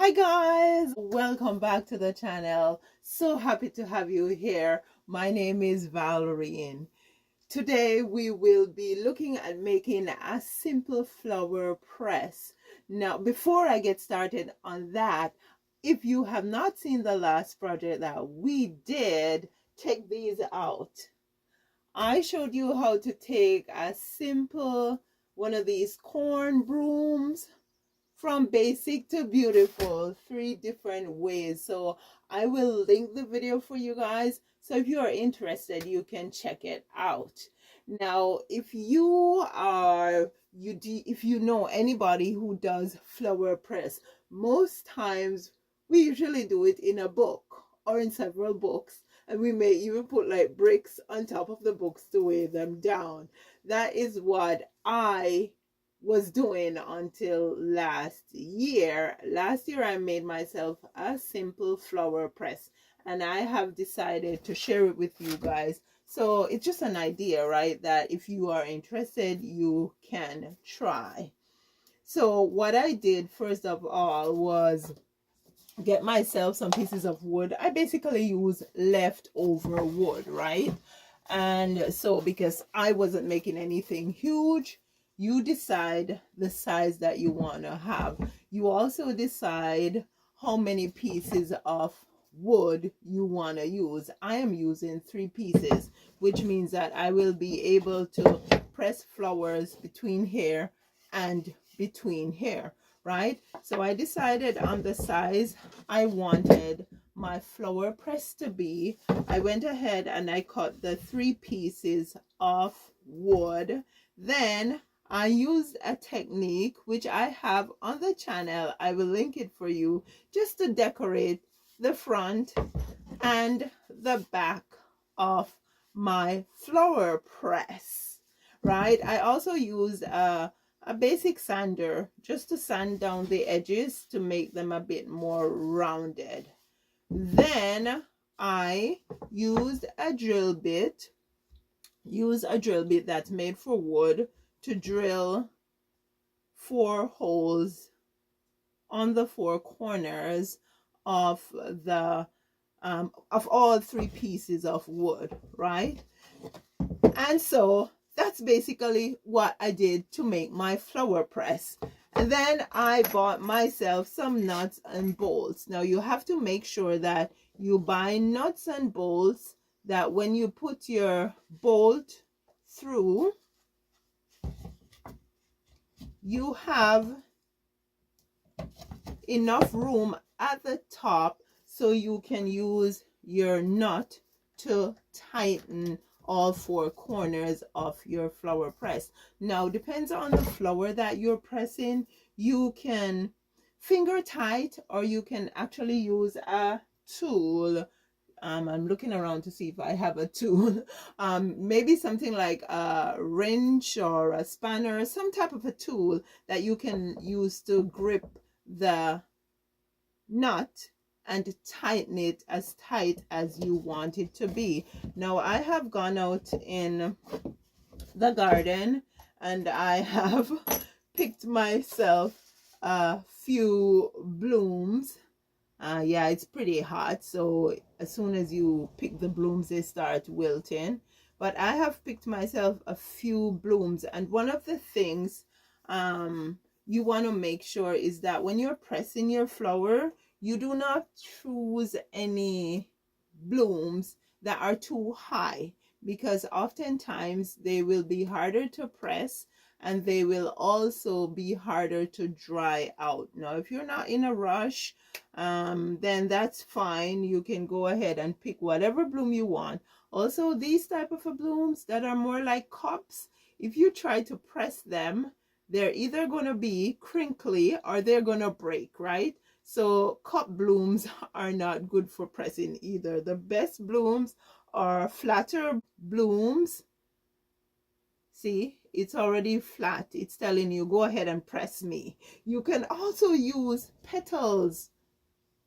Hi guys, welcome back to the channel. So happy to have you here. My name is Valerie. Today we will be looking at making a simple flower press. Now before I get started on that, if you have not seen the last project that we did, check these out. I showed you how to take a simple one of these corn brooms from basic to beautiful, 3 different ways. So I will link the video for you guys, so if you are interested you can check it out. Now if you are if you know anybody who does flower press, most times we usually do it in a book or in several books, and we may even put like bricks on top of the books to weigh them down. That is what I was doing until last year. Last year I made myself a simple flower press, and I have decided to share it with you guys. So it's just an idea, right, that if you are interested you can try. So what I did first of all was get myself some pieces of wood. I basically use leftover wood, right? And so because I wasn't making anything huge, you decide the size that you want to have. You also decide how many pieces of wood you want to use. I am using 3 pieces, which means that I will be able to press flowers between here and between here, right? So I decided on the size I wanted my flower press to be. I went ahead and I cut the 3 pieces of wood. Then I used a technique which I have on the channel. I will link it for you, just to decorate the front and the back of my flower press, right? I also used a basic sander just to sand down the edges to make them a bit more rounded. Then I used a drill bit. Use a drill bit that's made for wood to drill 4 holes on the 4 corners of the of all 3 pieces of wood, right? And so that's basically what I did to make my flower press. And then I bought myself some nuts and bolts. Now you have to make sure that you buy nuts and bolts that when you put your bolt through, you have enough room at the top so you can use your nut to tighten all 4 corners of your flower press. Now depends on the flower that you're pressing. You can finger tight, or you can actually use a tool. I'm looking around to see if I have a tool. Maybe something like a wrench or a spanner, some type of a tool that you can use to grip the nut and tighten it as tight as you want it to be. Now I have gone out in the garden and I have picked myself a few blooms. Yeah, it's pretty hot, so as soon as you pick the blooms they start wilting. But I have picked myself a few blooms, and one of the things you want to make sure is that when you're pressing your flower, you do not choose any blooms that are too high, because oftentimes they will be harder to press and they will also be harder to dry out. Now if you're not in a rush, then that's fine. You can go ahead and pick whatever bloom you want. Also, these type of blooms that are more like cups, if you try to press them, they're either going to be crinkly or they're going to break, right? So cup blooms are not good for pressing either. The best blooms are flatter blooms. See, it's already flat. It's telling you, go ahead and press me. You can also use petals.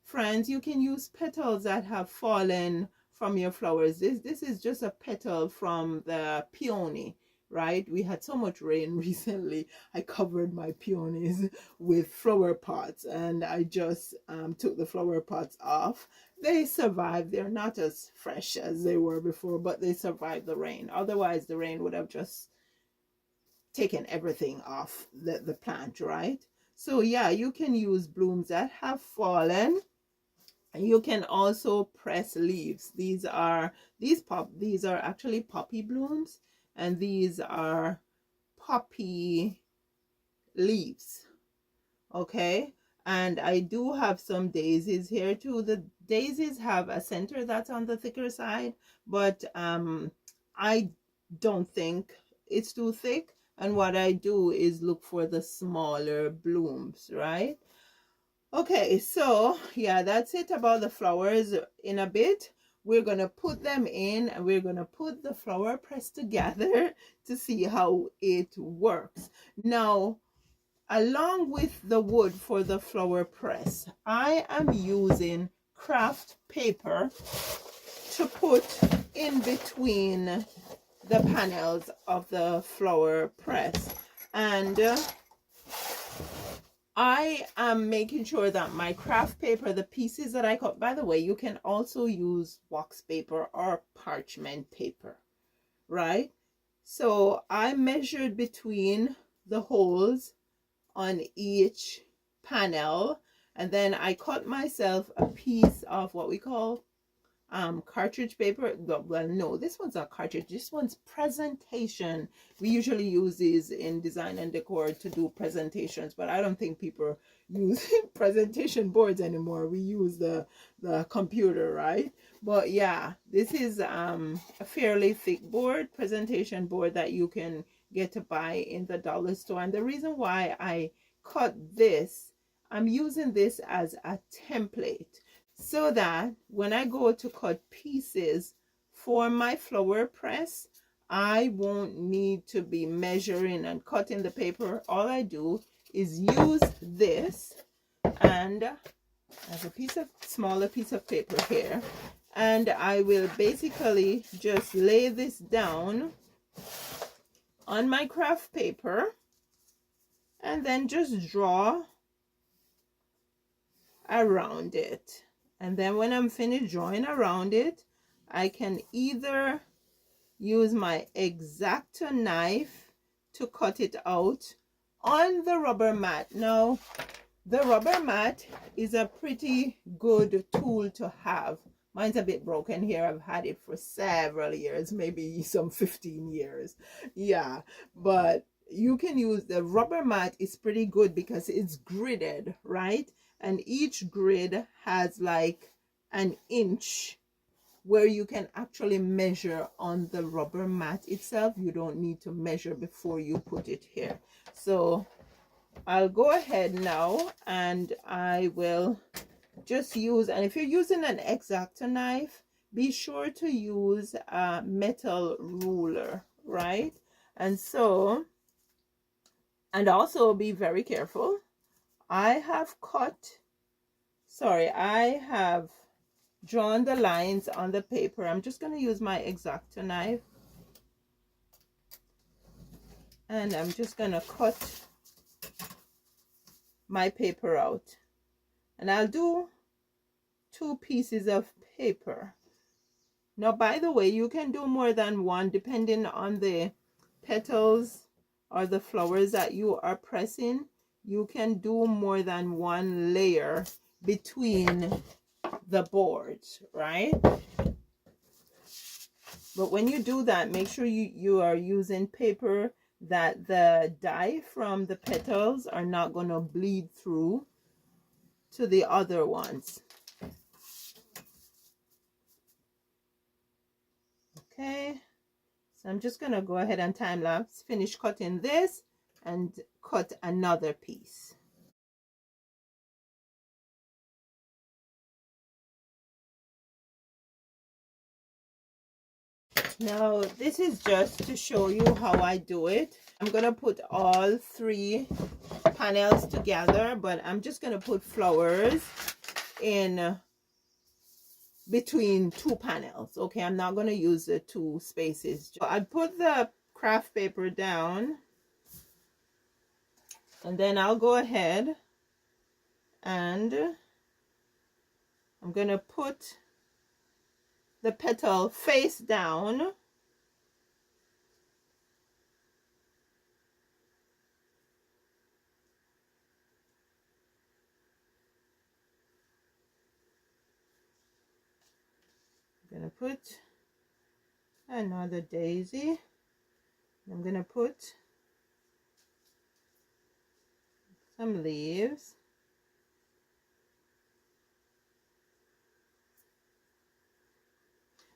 Friends, you can use petals that have fallen from your flowers. This is just a petal from the peony. right? We had so much rain recently. I covered my peonies with flower pots, and I just took the flower pots off. They survived. They're not as fresh as they were before, but they survived the rain. Otherwise, the rain would have just taken everything off the plant, right? So yeah, you can use blooms that have fallen. You can also press leaves. These are actually poppy blooms, and these are poppy leaves. Okay, and I do have some daisies here too. The daisies have a center that's on the thicker side, but I don't think it's too thick, and what I do is look for the smaller blooms, right? Okay, so yeah, that's it about the flowers. In a bit, we're going to put them in, and we're going to put the flower press together to see how it works. Now, along with the wood for the flower press, I am using craft paper to put in between the panels of the flower press. And I am making sure that my craft paper, the pieces that I cut, by the way, you can also use wax paper or parchment paper, right? So I measured between the holes on each panel, and then I cut myself a piece of what we call cartridge paper. Well, no, this one's not cartridge, this one's presentation. We usually use these in design and decor to do presentations, but I don't think people use presentation boards anymore. We use the computer, right? But yeah, this is a fairly thick board, presentation board, that you can get to buy in the dollar store. And the reason why I cut this, I'm using this as a template, so that when I go to cut pieces for my flower press, I won't need to be measuring and cutting the paper. All I do is use this, and I have a smaller piece of paper here, and I will basically just lay this down on my craft paper and then just draw around it. And then when I'm finished drawing around it, I can either use my X-Acto knife to cut it out on the rubber mat. Now, the rubber mat is a pretty good tool to have. Mine's a bit broken here. I've had it for several years, maybe some 15 years. Yeah, but you can use the rubber mat. Is pretty good because it's gridded, right? And each grid has like an inch where you can actually measure on the rubber mat itself. You don't need to measure before you put it here. So I'll go ahead now and I will just use, and if you're using an X-Acto knife, be sure to use a metal ruler, right? And so, and also be very careful. I have drawn the lines on the paper. I'm just going to use my X-Acto knife, and I'm just going to cut my paper out. And I'll do 2 pieces of paper. Now, by the way, you can do more than one depending on the petals or the flowers that you are pressing. You can do more than one layer between the boards, right? But when you do that, make sure you are using paper that the dye from the petals are not going to bleed through to the other ones. Okay, so I'm just going to go ahead and time lapse, finish cutting this, and cut another piece. Now, this is just to show you how I do it. I'm going to put all 3 panels together, but I'm just going to put flowers in between 2 panels. Okay, I'm not going to use the 2 spaces. I put the craft paper down, and then I'll go ahead and I'm gonna put the petal face down. I'm gonna put another daisy. I'm gonna put some leaves.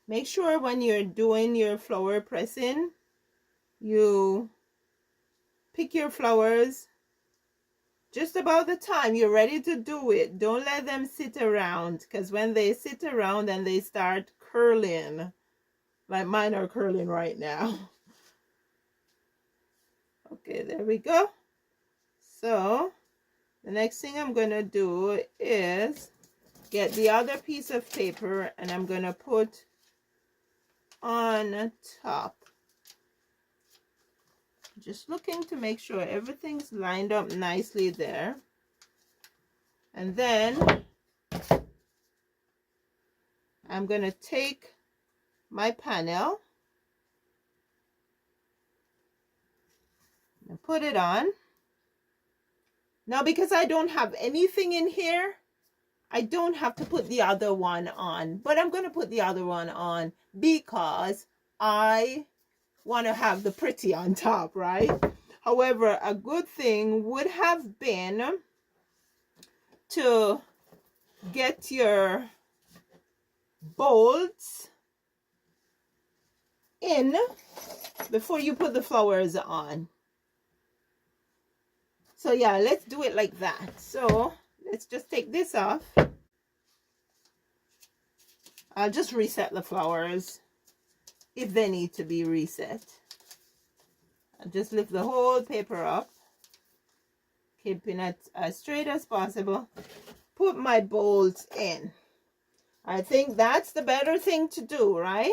Make sure when you're doing your flower pressing, you pick your flowers just about the time you're ready to do it. Don't let them sit around, because when they sit around and they start curling, like mine are curling right now. Okay, there we go. So the next thing I'm gonna do is get the other piece of paper, and I'm gonna put on top. Just looking to make sure everything's lined up nicely there. And then I'm gonna take my panel and put it on. Now, because I don't have anything in here, I don't have to put the other one on, but I'm going to put the other one on because I want to have the pretty on top, right? However, a good thing would have been to get your bolts in before you put the flowers on. So yeah, let's do it like that. So let's just take this off. I'll just reset the flowers if they need to be reset. I'll just lift the whole paper up, keeping it as straight as possible. Put my bolts in. I think that's the better thing to do, right?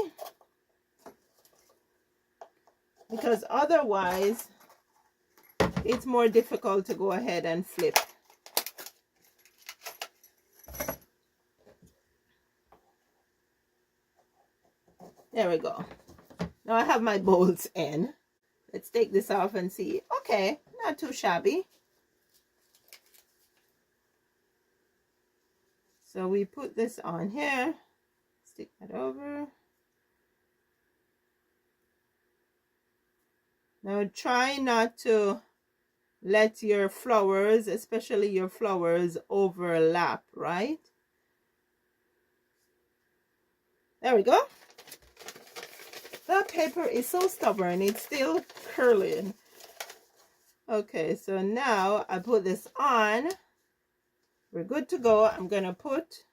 Because otherwise, it's more difficult to go ahead and flip. There we go. Now I have my bolts in. Let's take this off and see. Okay, not too shabby. So we put this on here. Stick that over. Now try not to let your flowers, especially your flowers, overlap, right? There we go. That paper is so stubborn, it's still curling. Okay, so now I put this on. We're good to go. I'm gonna put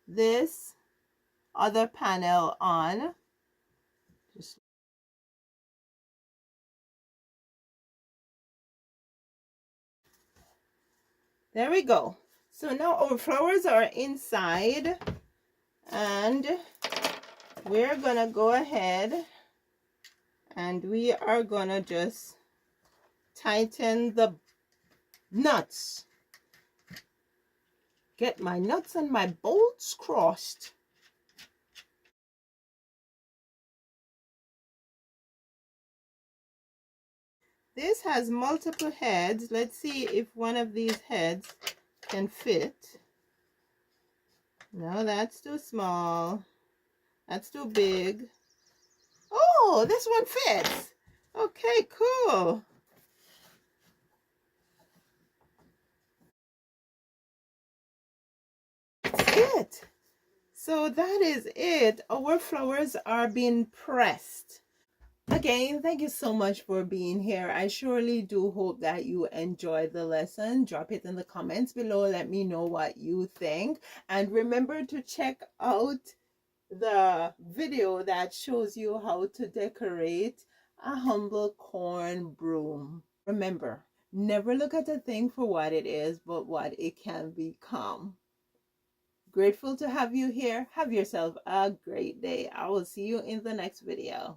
this other panel on. Just there we go. So now our flowers are inside, and we're gonna go ahead and we are gonna just tighten the nuts. Get my nuts and my bolts crossed. This has multiple heads. Let's see if one of these heads can fit. No, that's too small. That's too big. Oh, this one fits. Okay, cool. That's it. So that is it. Our flowers are being pressed. Again, thank you so much for being here. I surely do hope that you enjoyed the lesson. Drop it in the comments below. Let me know what you think. And remember to check out the video that shows you how to decorate a humble corn broom. Remember, never look at a thing for what it is, but what it can become. Grateful to have you here. Have yourself a great day. I will see you in the next video.